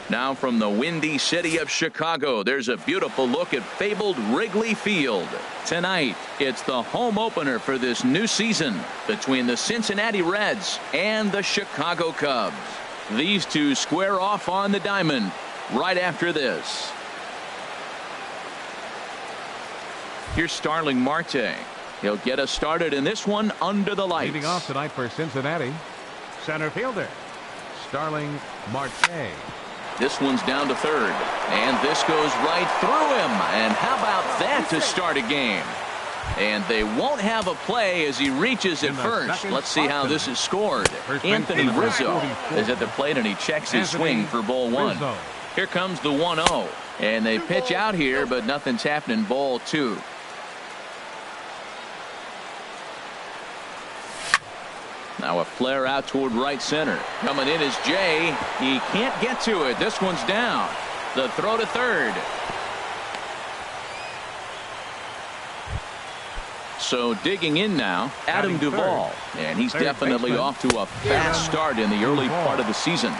Now from the windy city of Chicago, there's a beautiful look at fabled Wrigley Field. Tonight, it's the home opener for this new season between the Cincinnati Reds and the Chicago Cubs. These two square off on the diamond right after this. Here's Starling Marte. He'll get us started in this one under the lights. Leading off tonight for Cincinnati, center fielder Starling Marte. This one's down to third, and this goes right through him. And how about that to start a game? And they won't have a play as he reaches at first. Let's see how this is scored. Anthony Rizzo is at the plate, and he checks his swing for ball one. Here comes the 1-0, and they pitch out here, but nothing's happening. Ball two. Now a flare out toward right center. Coming in is Jay. He can't get to it. This one's down. The throw to third. So digging in now, Adam Duvall. And he's definitely off to a fast start in the early part of the season.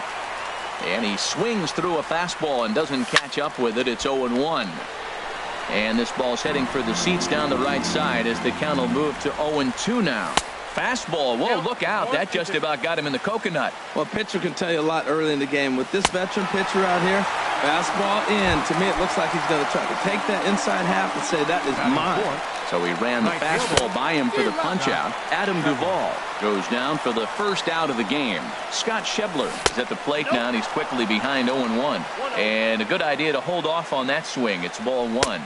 And he swings through a fastball and doesn't catch up with it. It's 0-1. And this ball's heading for the seats down the right side as the count will move to 0-2 now. Fastball. Whoa, look out. That just about got him in the coconut. Well, pitcher can tell you a lot early in the game. With this veteran pitcher out here, fastball in. To me, it looks like he's going to try to take that inside half and say, that is mine. So he ran the fastball by him for the punch out. Adam Duvall goes down for the first out of the game. Scott Schebler is at the plate now, and he's quickly behind 0-1. And a good idea to hold off on that swing. It's ball one.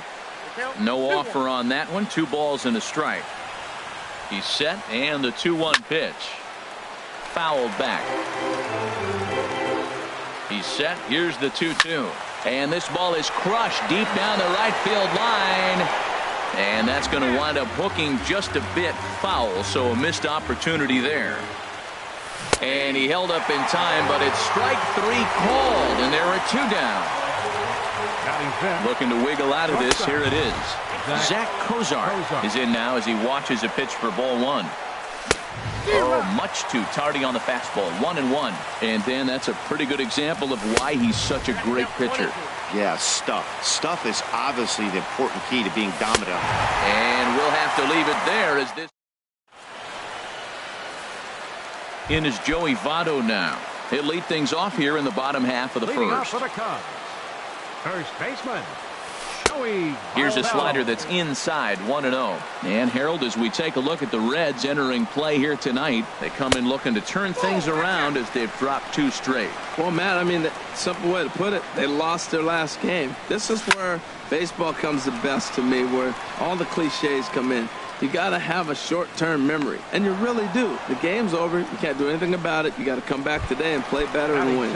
No offer on that one. 2 balls and a strike. He's set, and the 2-1 pitch. Fouled back. He's set. Here's the 2-2. And this ball is crushed deep down the right field line. And that's going to wind up hooking just a bit foul, so a missed opportunity there. And he held up in time, but it's strike 3 called, and there are 2 down. Looking to wiggle out of this. Here it is. Zach Kozar is in now as he watches a pitch for ball one. Oh, much too tardy on the fastball. 1-1. And then that's a pretty good example of why he's such a great pitcher. Yeah, stuff. Stuff is obviously the important key to being dominant. And we'll have to leave it there as this. In is Joey Votto now. He'll lead things off here in the bottom half of the first. First baseman. Here's a slider that's inside. 1-0. And Harold, as we take a look at the Reds entering play here tonight, they come in looking to turn things around as they've dropped 2 straight. Well, Matt, I mean, the simple way to put it, they lost their last game. This is where baseball comes the best to me, where all the cliches come in. You got to have a short-term memory, and you really do. The game's over. You can't do anything about it. You got to come back today and play better and win.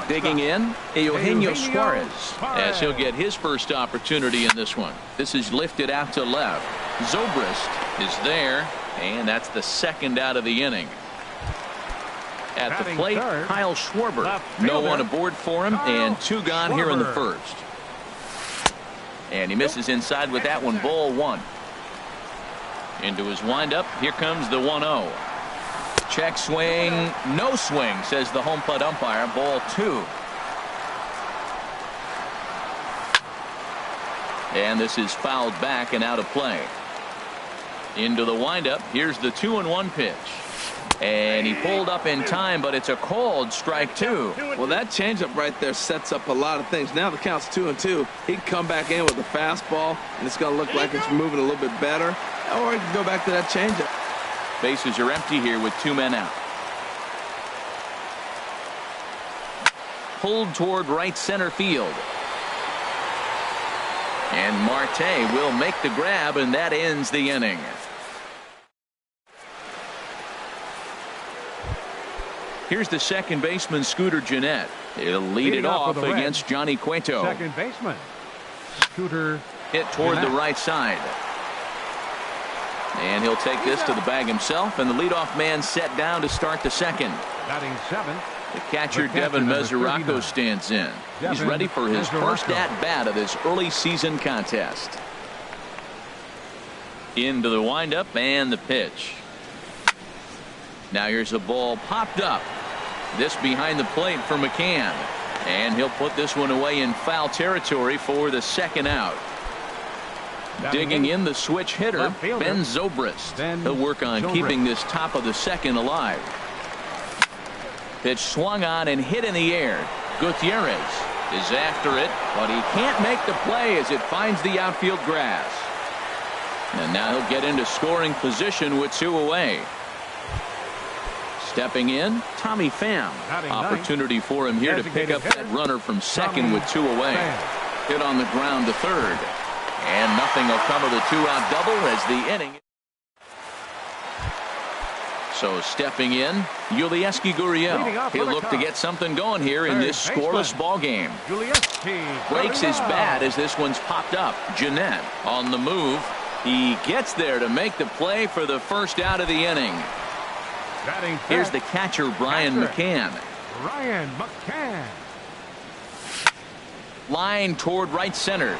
Digging in, Eugenio Suarez, as he'll get his first opportunity in this one. This is lifted out to left. Zobrist is there, and that's the second out of the inning. At the plate, Kyle Schwarber. No one aboard for him, and 2 gone here in the first. And he misses inside with that one. Ball 1. Into his windup. Here comes the 1-0. Check swing, no swing, says the home plate umpire. Ball 2. And this is fouled back and out of play. Into the windup. Here's the 2-1 pitch. And he pulled up in time, but it's a called strike 2. Well, that changeup right there sets up a lot of things. Now the count's 2-2. He can come back in with a fastball, and it's going to look like it's moving a little bit better. Or he can go back to that changeup. Bases are empty here with 2 men out. Pulled toward right center field. And Marte will make the grab, and that ends the inning. Here's the second baseman, Scooter Gennett. He'll lead it off against Johnny Cueto. Second baseman, Scooter. Hit toward the right side. And he'll take this to the bag himself, and the leadoff man set down to start the second. Batting 7. The catcher, Devin Mesoraco, stands in. He's ready for his first at-bat of this early season contest. Into the windup and the pitch. Now here's a ball popped up. This behind the plate for McCann. And he'll put this one away in foul territory for the second out. Digging in the switch hitter, Ben Zobrist. He'll work on keeping this top of the second alive. Pitch swung on and hit in the air. Gutierrez is after it, but he can't make the play as it finds the outfield grass. And now he'll get into scoring position with 2 away. Stepping in, Tommy Pham. Opportunity for him here to pick up that runner from second with 2 away. Hit on the ground to third. And nothing will come of the 2-out double as the inning. So stepping in, Yulieski Gurriel. He'll look to get something going here in this scoreless ball game. Breaks his bat as this one's popped up. Jeanette on the move. He gets there to make the play for the first out of the inning. Here's the catcher, Brian McCann. Line toward right center.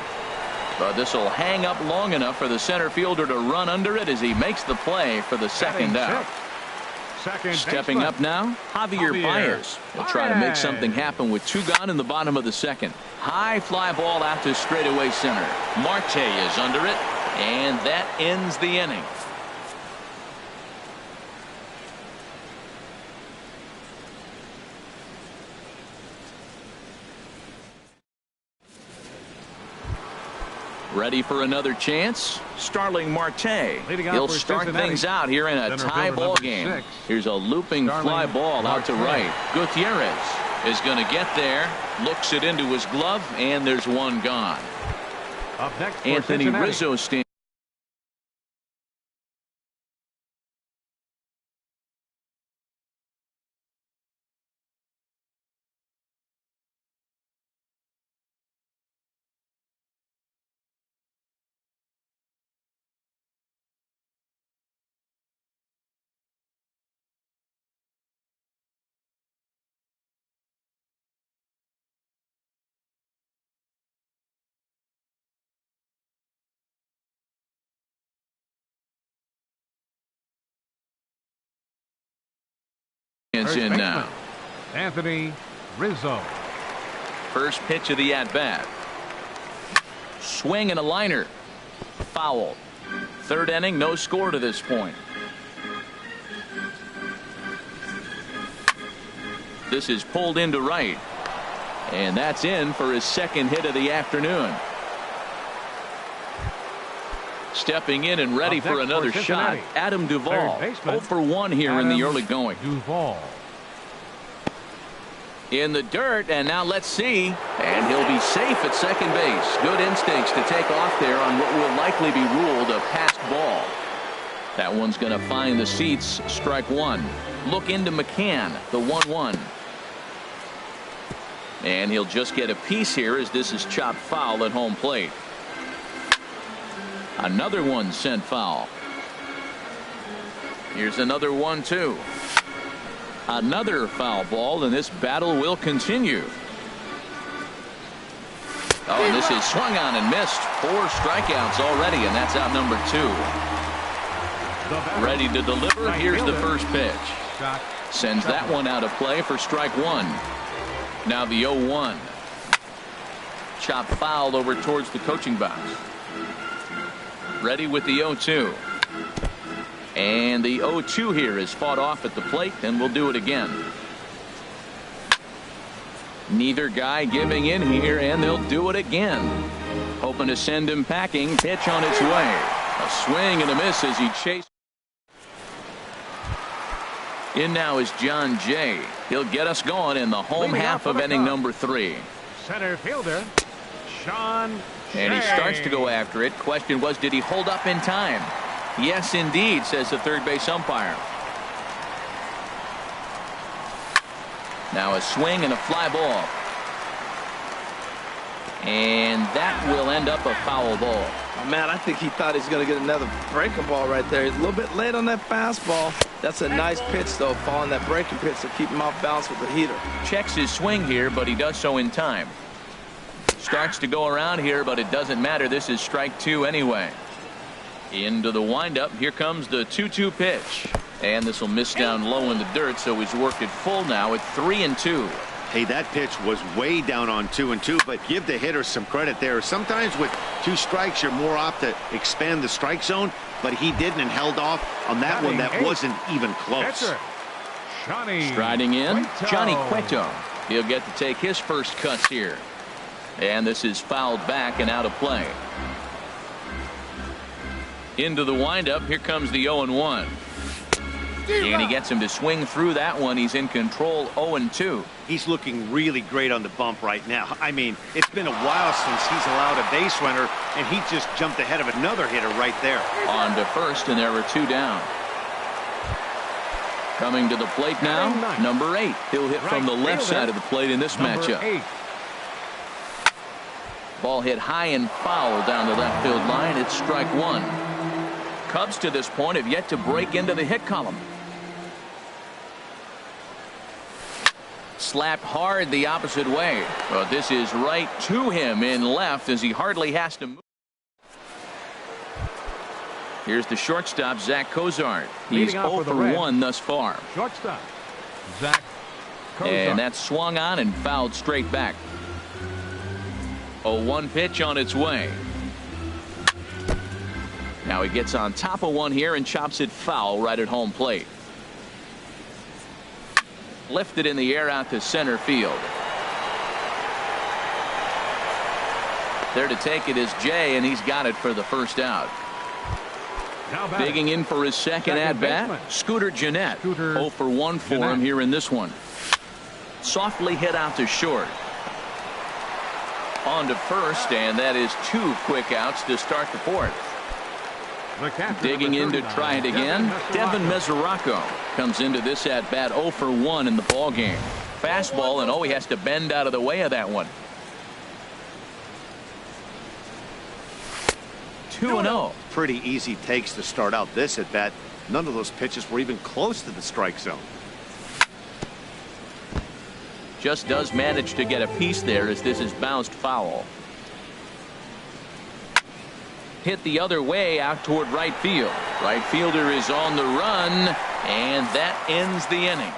But this will hang up long enough for the center fielder to run under it as he makes the play for the second out. Stepping up now, Javier Baez. He'll try to make something happen with 2 gone in the bottom of the second. High fly ball out to straightaway center. Marte is under it, and that ends the inning. Ready for another chance? Starling Marte. He'll start things out here in a tie ball game. Here's a looping fly ball out to right. Gutierrez is going to get there. Looks it into his glove, and there's 1 gone. Anthony Rizzo stands. In now. Anthony Rizzo. First pitch of the at-bat. Swing and a liner. Foul. Third inning, no score to this point. This is pulled into right. And that's in for his second hit of the afternoon. Stepping in and ready for another shot, Adam Duvall. 0 for 1 here in the early going. In the dirt, and now let's see. And he'll be safe at second base. Good instincts to take off there on what will likely be ruled a passed ball. That one's going to find the seats. Strike 1. Look into McCann, the 1-1. And he'll just get a piece here as this is chopped foul at home plate. Another one sent foul. Here's another 1-2. Another foul ball, and this battle will continue. Oh, and this is swung on and missed. 4 strikeouts already, and that's out number 2. Ready to deliver. Here's the first pitch. Sends that one out of play for strike 1. Now the 0-1. Chop fouled over towards the coaching box. Ready with the 0-2. And the 0-2 here is fought off at the plate, and we'll do it again. Neither guy giving in here, and they'll do it again. Hoping to send him packing. Pitch on its way. A swing and a miss as he chases. In now is John Jay. He'll get us going in the home half of inning number 3. Center fielder, Sean. And he starts to go after it. Question was, did he hold up in time? Yes, indeed, says the third base umpire. Now a swing and a fly ball. And that will end up a foul ball. Oh, man, I think he thought he was going to get another breaking ball right there. He's a little bit late on that fastball. That's a nice pitch, though, following that breaking pitch to keep him off balance with the heater. Checks his swing here, but he does so in time. Starts to go around here, but it doesn't matter. This is strike 2 anyway. Into the windup. Here comes the 2-2 pitch. And this will miss down low in the dirt, so he's worked it full now at 3-2. Hey, that pitch was way down on 2-2, but give the hitter some credit there. Sometimes with 2 strikes, you're more apt to expand the strike zone, but he didn't and held off on that one that wasn't even close. Striding in, Johnny Cueto. He'll get to take his first cuts here. And this is fouled back and out of play. Into the windup, here comes the 0-1. And he gets him to swing through that one. He's in control, 0-2. He's looking really great on the bump right now. I mean, it's been a while since he's allowed a base runner, and he just jumped ahead of another hitter right there. On to first, and there were 2 down. Coming to the plate now, number 8. He'll hit from the left side of the plate in this matchup. Ball hit high and foul down the left field line. It's strike 1. Cubs to this point have yet to break into the hit column. Slapped hard the opposite way. But this is right to him in left as he hardly has to move. Here's the shortstop, Zach Cozart. He's 0 for 1 thus far. Shortstop, Zach Cozart. And that's swung on and fouled straight back. 0-1 pitch on its way. Now he gets on top of one here and chops it foul right at home plate. Lifted in the air out to center field. There to take it is Jay, and he's got it for the first out. Digging in for his second at-bat, Scooter Gennett. 0 for 1 for him here in this one. Softly hit out to short. On to first, and that is 2 quick outs to start the 4th. Digging in to try it again, Devin Mesoraco comes into this at-bat 0 for 1 in the ballgame. Fastball, and he has to bend out of the way of that one. 2-0. Pretty easy takes to start out this at-bat. None of those pitches were even close to the strike zone. Just does manage to get a piece there as this is bounced foul. Hit the other way out toward right field. Right fielder is on the run, and that ends the inning.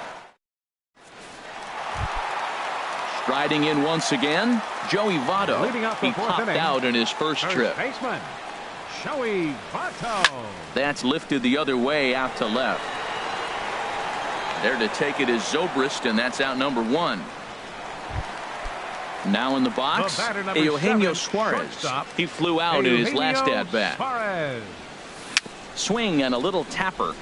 Striding in once again, Joey Votto. He popped out in his first trip. Baseman, Joey Votto. That's lifted the other way out to left. There to take it is Zobrist, and that's out number 1. Now in the box, Eugenio Suarez. He flew out in his last at-bat. Swing and a little tapper.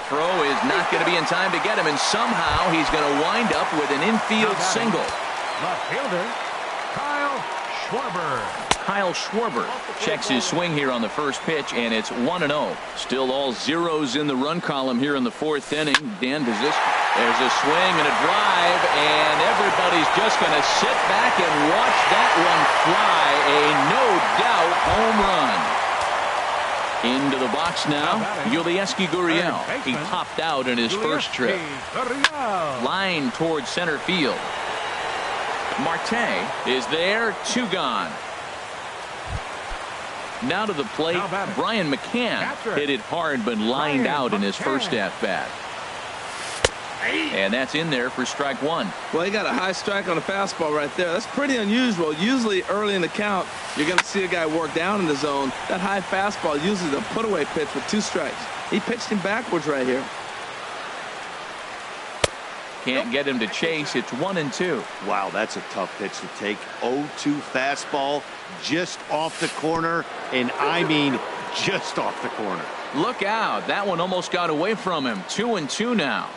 Throw is not going to be in time to get him, and somehow he's going to wind up with an infield single. Left fielder, Kyle Schwarber. Kyle Schwarber checks his swing here on the first pitch, and it's 1-0. Still all zeros in the run column here in the 4th inning. Dan Buzisk, there's a swing and a drive, and everybody's just going to sit back and watch that one fly. A no-doubt home run. Into the box now, Yulieski Gurriel. He popped out in his first trip. Line towards center field. Marte is there, 2 gone. Now to the plate, Brian McCann hit it hard but lined out in his first at-bat. And that's in there for strike 1. Well, he got a high strike on a fastball right there. That's pretty unusual. Usually early in the count, you're going to see a guy work down in the zone. That high fastball usually the put-away pitch with 2 strikes. He pitched him backwards right here. Can't get him to chase. It's 1-2. Wow, that's a tough pitch to take. 0-2 fastball just off the corner, and I mean just off the corner. Look out. That one almost got away from him. 2-2 now.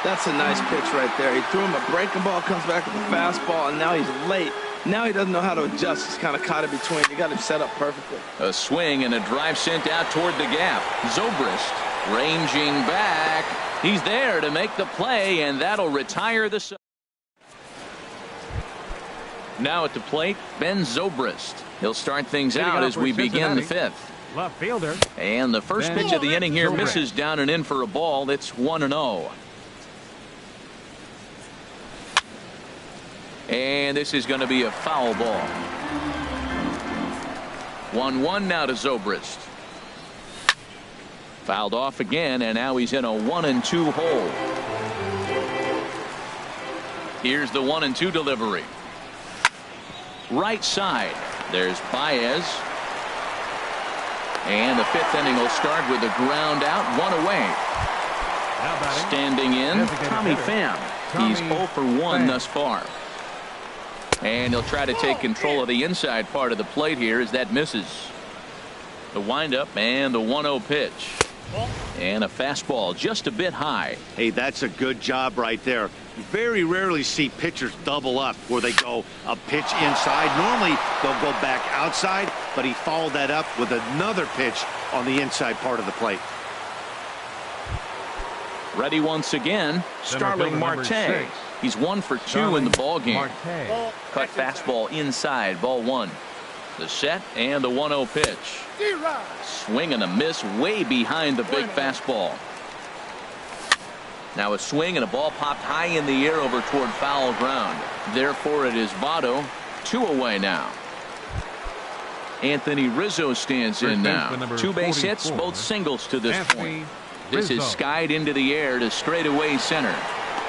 That's a nice pitch right there. He threw him a breaking ball, comes back with a fastball, and now he's late. Now he doesn't know how to adjust. He's kind of caught in between. You got him set up perfectly. A swing and a drive sent out toward the gap. Zobrist ranging back. He's there to make the play, and that'll retire the. Now at the plate, Ben Zobrist. He'll start things out as we begin the 5th. Left fielder. And the first pitch of the inning here misses down and in for a ball. It's 1-0. And this is going to be a foul ball. 1-1 now to Zobrist. Fouled off again, and now he's in a 1-2 hole. Here's the 1-2 delivery. Right side. There's Baez. And the fifth inning will start with a ground out, one away. Standing in, Tommy Pham. He's 0 for 1 thus far. And he'll try to take control of the inside part of the plate here as that misses. The windup and the 1-0 pitch. And a fastball just a bit high. Hey, that's a good job right there. You very rarely see pitchers double up where they go a pitch inside. Normally they'll go back outside, but he followed that up with another pitch on the inside part of the plate. Ready once again, Starling Marte. He's 1 for 2 in the ball game. Cut fastball inside, ball 1. The set and the 1-0 pitch. Swing and a miss way behind the big fastball. Now a swing and a ball popped high in the air over toward foul ground. Therefore it is Votto, 2 away now. Anthony Rizzo stands in now. 2 base hits, both singles to this point. This is skied into the air to straightaway center.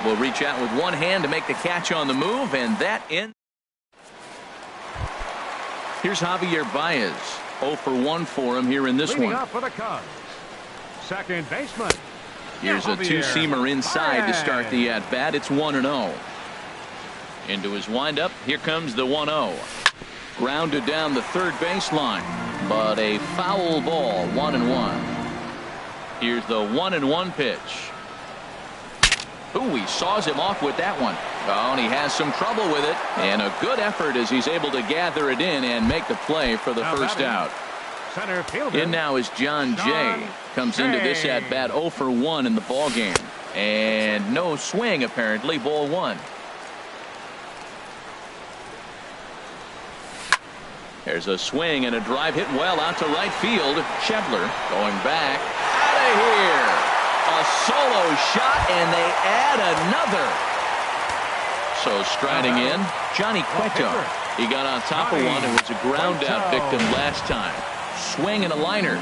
Will reach out with one hand to make the catch on the move, and that ends. Here's Javier Baez. 0 for 1 for him here in this one. Up for the Cubs. Second baseman. Here's a two-seamer inside to start the at-bat. It's 1-0. Into his windup. Here comes the 1-0. Grounded down the third baseline, but a foul ball. 1-1. Here's the 1-1 pitch. Ooh, he saws him off with that one. Oh, and he has some trouble with it. And a good effort as he's able to gather it in and make the play for the first out. Center fielder. In now is John Jay. Comes into this at bat 0 for 1 in the ball game. And no swing apparently. Ball 1. There's a swing and a drive hit well out to right field. Schebler going back. Out of here. A solo shot, and they add another. So striding in, Johnny Cueto. He got on top of one and was a ground out victim last time. Swing and a liner.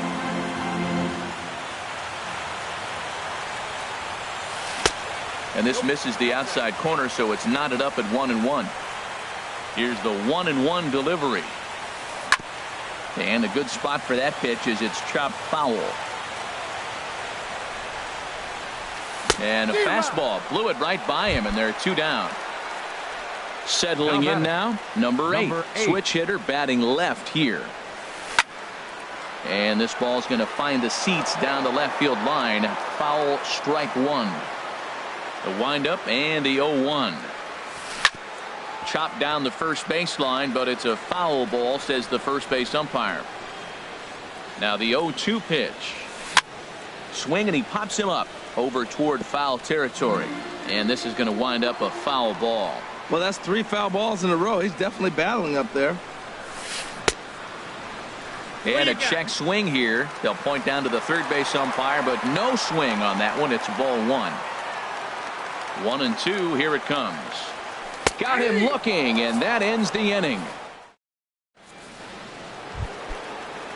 And this misses the outside corner, so it's knotted up at 1-1. Here's the 1-1 delivery. And a good spot for that pitch is it's chopped foul. And a fastball blew it right by him, and they're 2 down. Settling in now, number 8. Switch hitter batting left here. And this ball's going to find the seats down the left field line. Foul, strike 1. The windup and the 0-1. Chopped down the first baseline, but it's a foul ball, says the first base umpire. Now the 0-2 pitch. Swing, and he pops him up over toward foul territory. And this is going to wind up a foul ball. Well, that's 3 foul balls in a row. He's definitely battling up there. And a check swing here. They'll point down to the third base umpire, but no swing on that one. It's ball 1. 1-2. Here it comes. Got him looking, and that ends the inning.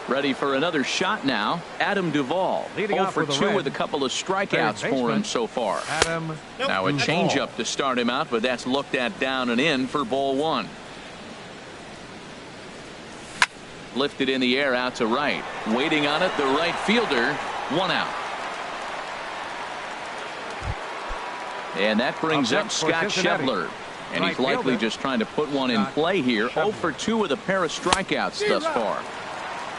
Ready for another shot now. Adam Duvall. 0 for 2 with a couple of strikeouts for him so far. Now a changeup to start him out, but that's looked at down and in for ball 1. Lifted in the air out to right. Waiting on it, the right fielder. 1 out. And that brings up Scott Schebler. And he's likely just trying to put one in play here. 0 for 2 with a pair of strikeouts thus far.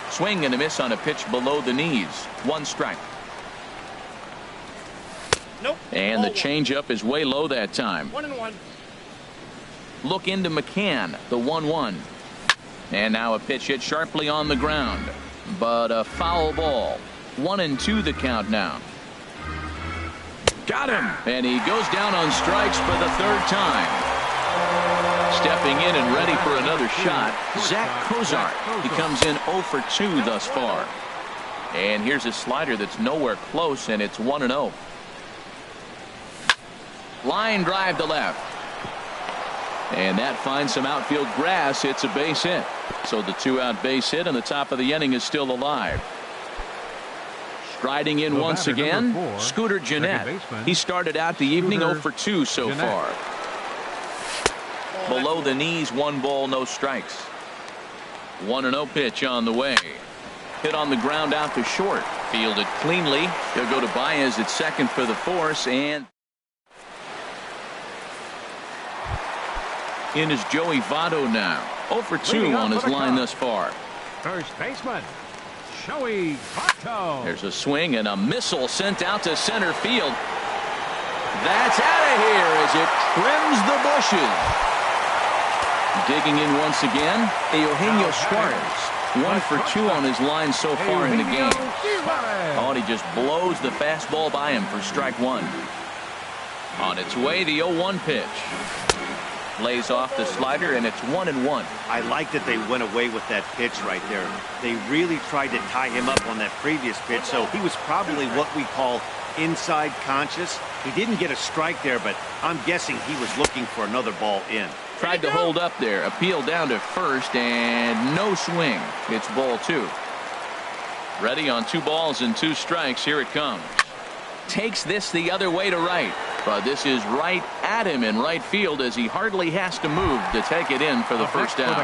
Swing and a miss on a pitch below the knees. 1 strike. And the changeup is way low that time. 1-1. Look into McCann, the 1-1. And now a pitch hit sharply on the ground. But a foul ball. 1-2 the count now. Got him. And he goes down on strikes for the 3rd time. Stepping in and ready for another shot, Zach Cozart. He comes in 0 for 2 thus far. And here's a slider that's nowhere close, and it's 1-0. Line drive to left. And that finds some outfield grass. It's a base hit. So the 2-out base hit, and the top of the inning is still alive. Striding in once again, Scooter Gennett. He started out the evening 0 for 2 so far. Below the knees, 1 ball, no strikes. 1-0 pitch on the way. Hit on the ground out to short. Fielded cleanly. He'll go to Baez at second for the force. And in is Joey Votto now. 0 for 2 on his line thus far. First baseman, Joey Votto. There's a swing and a missile sent out to center field. That's out of here as it trims the bushes. Digging in once again, Eugenio Suarez. 1 for 2 on his line so far in the game. Oh, and he just blows the fastball by him for strike 1. On its way, the 0-1 pitch. Lays off the slider, and it's 1-1. I like that they went away with that pitch right there. They really tried to tie him up on that previous pitch, so he was probably what we call inside conscious. He didn't get a strike there, but I'm guessing he was looking for another ball in. Tried to hold up there. Appeal down to first, and no swing. It's ball 2. Ready on 2 balls and 2 strikes. Here it comes. Takes this the other way to right. But this is right at him in right field as he hardly has to move to take it in for the first down.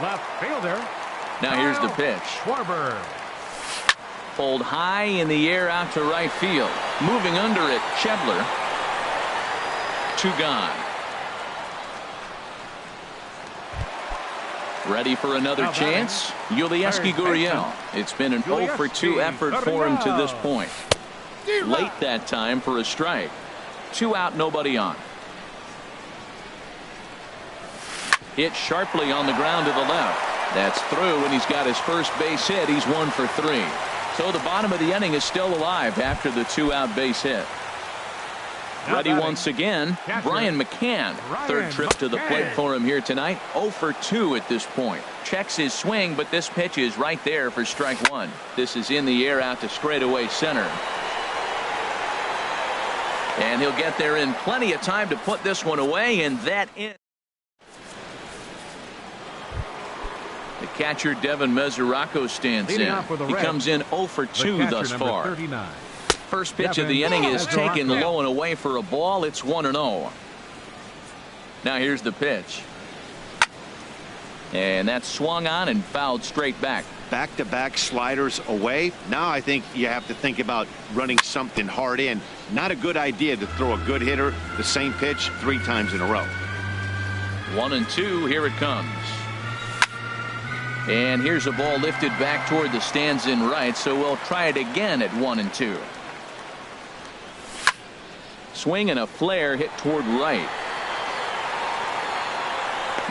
Left fielder. Now here's the pitch. Schwarber. Pulled high in the air out to right field. Moving under it, Chebler. 2 gone. Ready for another chance? Yulieski Gurriel. It's been an 0 for 2 effort for him to this point. Late that time for a strike. 2 out, nobody on. Hit sharply on the ground to the left. That's through, and he's got his first base hit. He's 1 for 3. So the bottom of the inning is still alive after the 2-out base hit. Ready once again, Brian McCann. Third trip to the plate for him here tonight. 0 for 2 at this point. Checks his swing, but this pitch is right there for strike 1. This is in the air out to straightaway center. And he'll get there in plenty of time to put this one away, and that in. The catcher Devin Mesoraco stands in. He comes in 0 for 2 thus far. First pitch of the inning is taken low and away for a ball. It's 1-0. Now here's the pitch. And that's swung on and fouled straight back. Back-to-back sliders away. Now I think you have to think about running something hard in. Not a good idea to throw a good hitter the same pitch 3 times in a row. 1-2. Here it comes. And here's a ball lifted back toward the stands in right, so we'll try it again at 1-2. Swing and a flare hit toward right.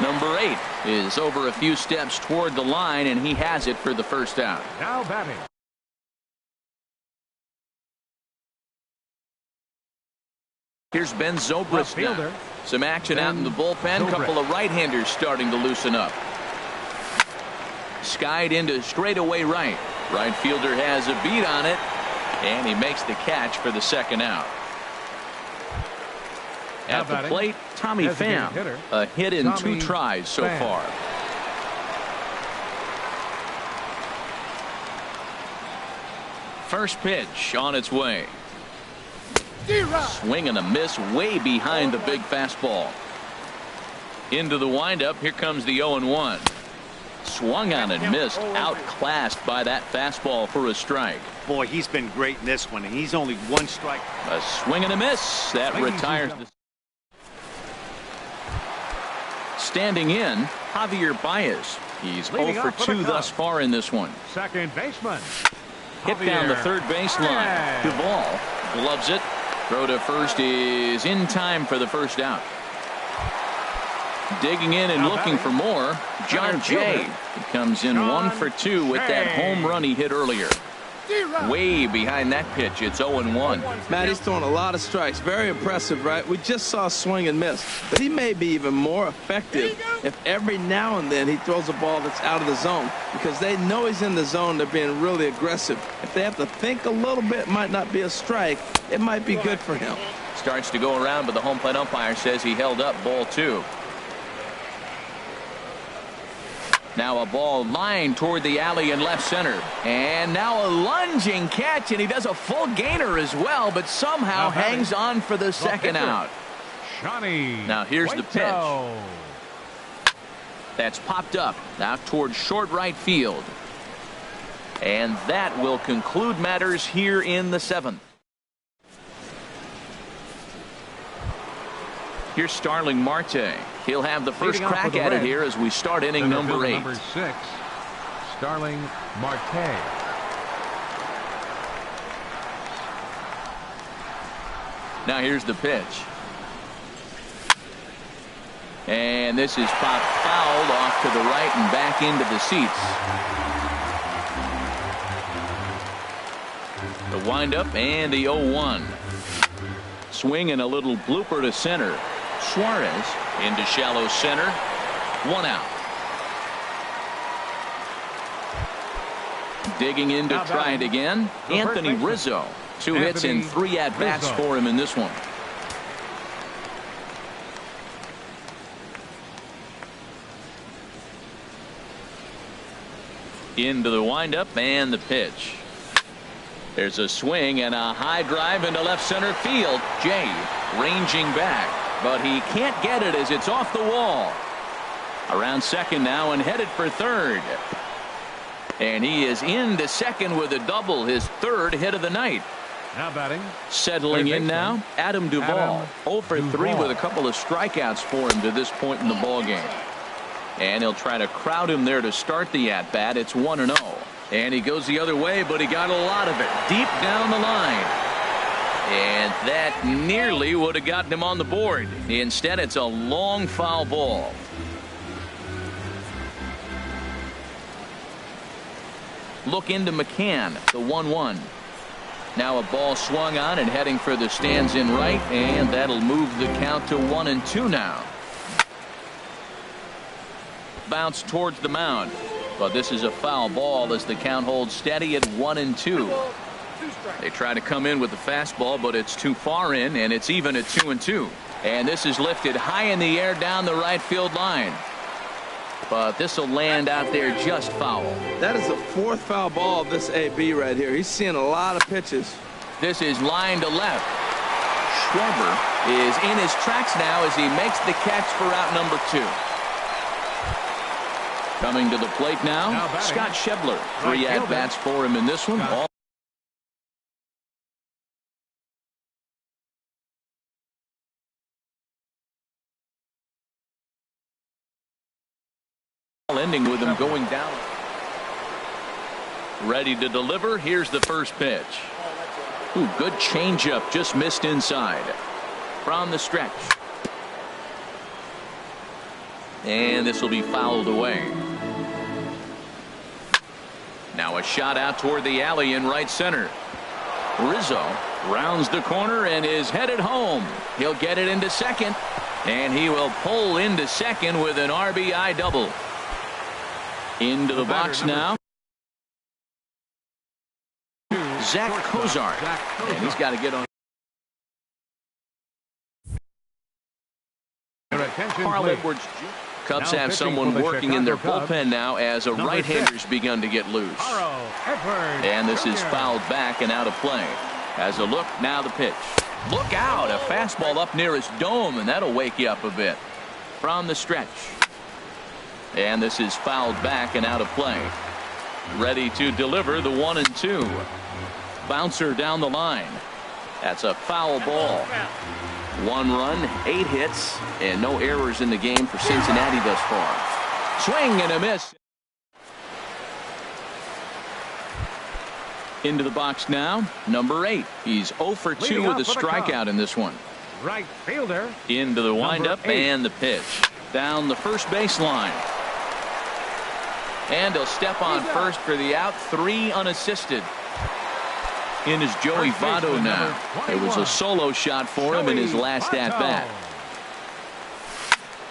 Number 8 is over a few steps toward the line, and he has it for the first out. Now batting. Here's Ben Zobrist now. Some action out in the bullpen. Couple of right-handers starting to loosen up. Skied into straightaway right. Right fielder has a beat on it, and he makes the catch for the second out. At the plate, Tommy Pham. A hit in 2 tries so far. First pitch on its way. Swing and a miss way behind the big fastball. Into the windup. Here comes the 0-1. Swung on and missed. Outclassed by that fastball for a strike. Boy, he's been great in this one, and he's only 1 strike. A swing and a miss. That retires the. Standing in, Javier Baez. He's 0 for 2 thus far in this one. Second baseman. Hit down the third baseline. Duvall gloves it. Throw to first is in time for the first out. Digging in and looking for more, John Jay. He comes in 1 for 2 with that home run he hit earlier. Way behind that pitch. It's 0-1. Matt, he's throwing a lot of strikes. Very impressive, right? We just saw swing and miss. But he may be even more effective if every now and then he throws a ball that's out of the zone. Because they know he's in the zone. They're being really aggressive. If they have to think a little bit, it might not be a strike. It might be good for him. Starts to go around, but the home plate umpire says he held up ball 2. Now a ball lined toward the alley in left center. And now a lunging catch, and he does a full gainer as well, but somehow hangs on for the second out. Shawnee. Now here's the pitch. Cueto. That's popped up out towards short right field. And that will conclude matters here in the 7th. Here's Starling Marte. He'll have the first crack at it here as we start inning number 8. Number 6, Starling Marte. Now here's the pitch. And this is popped foul off to the right and back into the seats. The windup and the 0-1. Swing and a little blooper to center. Suarez into shallow center. 1 out. Digging in to try it again. Anthony Rizzo. 2 hits and 3 at-bats for him in this one. Into the windup and the pitch. There's a swing and a high drive into left center field. Jay ranging back, but he can't get it as it's off the wall. Around second now and headed for third. And he is into second with a double, his 3rd hit of the night. Now batting. Settling in now, Adam Duvall. 0 for 3 with a couple of strikeouts for him to this point in the ballgame. And he'll try to crowd him there to start the at-bat. It's 1-0. And he goes the other way, but he got a lot of it deep down the line. And that nearly would have gotten him on the board. Instead, it's a long foul ball. Look into McCann, the 1-1. Now a ball swung on and heading for the stands in right, and that'll move the count to 1-2 now. Bounce towards the mound, but this is a foul ball as the count holds steady at 1-2. They try to come in with the fastball, but it's too far in, and it's even at 2-2. And this is lifted high in the air down the right field line. But this will land out there just foul. That is the 4th foul ball of this AB right here. He's seeing a lot of pitches. This is line to left. Schwarber is in his tracks now as he makes the catch for out number 2. Coming to the plate now Scott Schebler. 3 at-bats for him in this one. All ending with him going down. Ready to deliver. Here's the first pitch. Ooh, good changeup, just missed inside. From the stretch. And this will be fouled away. Now a shot out toward the alley in right center. Rizzo rounds the corner and is headed home. He'll get it into second, and he will pull into second with an RBI double. Into the box now. Zach Cozart. And he's got to get on. Carl Edwards. Cubs have someone working in their bullpen now as a right-hander's begun to get loose. And this is fouled back and out of play. As a look, now the pitch. Look out, a fastball up near his dome, and that'll wake you up a bit. From the stretch. And this is fouled back and out of play. Ready to deliver the 1-2. Bouncer down the line. That's a foul ball. 1 run, 8 hits, and no errors in the game for Cincinnati thus far. Swing and a miss. Into the box now, number 8. He's 0 for 2 with a strikeout in this one. Right fielder. Into the windup and the pitch. Down the first baseline. And he'll step on first for the out. 3 unassisted. In is Joey Votto now. It was a solo shot for him in his last at-bat.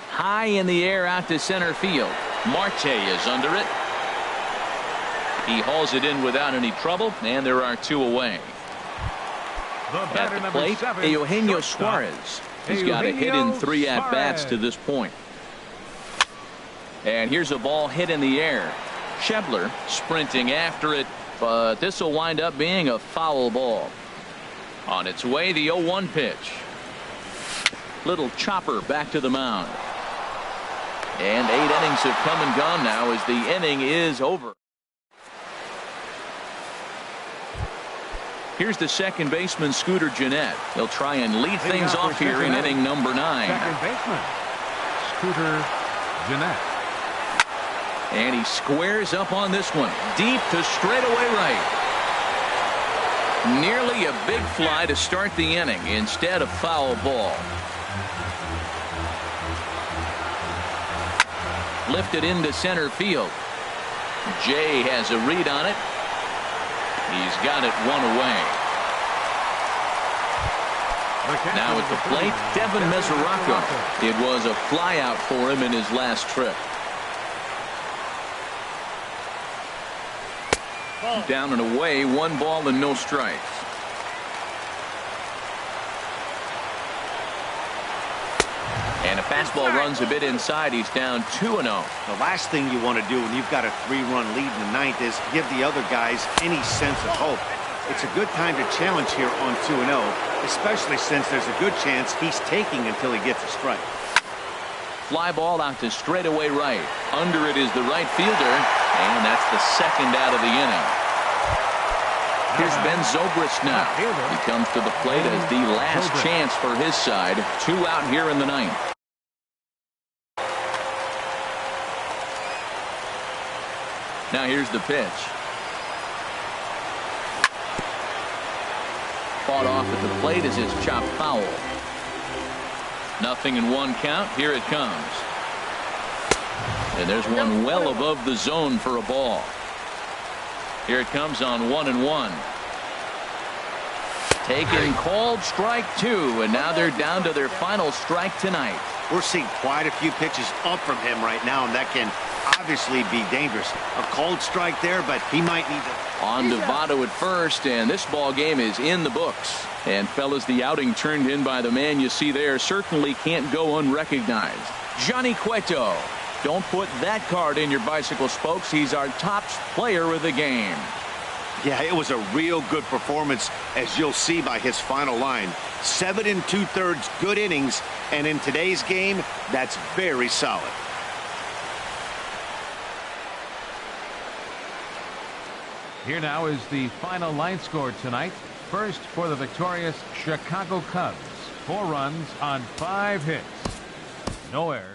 High in the air out to center field. Marte is under it. He hauls it in without any trouble, and there are 2 away. At the plate, Eugenio Suarez. He's got a hit in 3 at-bats to this point. And here's a ball hit in the air. Schebler sprinting after it, but this will wind up being a foul ball. On its way, the 0-1 pitch. Little chopper back to the mound. And 8 innings have come and gone now as the inning is over. Here's the second baseman, Scooter Gennett. He'll try and lead things off here in inning number 9. Second baseman, Scooter Gennett. And he squares up on this one. Deep to straightaway right. Nearly a big fly to start the inning instead of foul ball. Lifted into center field. Jay has a read on it. He's got it 1 away. Now at the plate, Devin Mesoraco. It was a flyout for him in his last trip. Down and away, 1 ball and no strikes. And a fastball runs a bit inside. He's down 2-0. The last thing you want to do when you've got a 3-run lead in the 9th is give the other guys any sense of hope. It's a good time to challenge here on 2-0, especially since there's a good chance he's taking until he gets a strike. Fly ball out to straightaway right. Under it is the right fielder, and that's the second out of the inning. Here's Ben Zobrist now. He comes to the plate as the last chance for his side. 2 out here in the 9th. Now here's the pitch. Fought off at the plate as it's chopped foul. 0-1 count. Here it comes. And there's one well above the zone for a ball. Here it comes on 1-1. Taken, called strike 2, and now they're down to their final strike tonight. We're seeing quite a few pitches up from him right now, and that can obviously be dangerous. A cold strike there, but he might need to. On to Votto at first, and this ball game is in the books. And fellas, the outing turned in by the man you see there certainly can't go unrecognized. Johnny Cueto. Don't put that card in your bicycle spokes. He's our top player of the game. Yeah, it was a real good performance, as you'll see by his final line. 7 2/3 good innings, and in today's game, that's very solid. Here now is the final line score tonight. First for the victorious Chicago Cubs. 4 runs on 5 hits. No errors.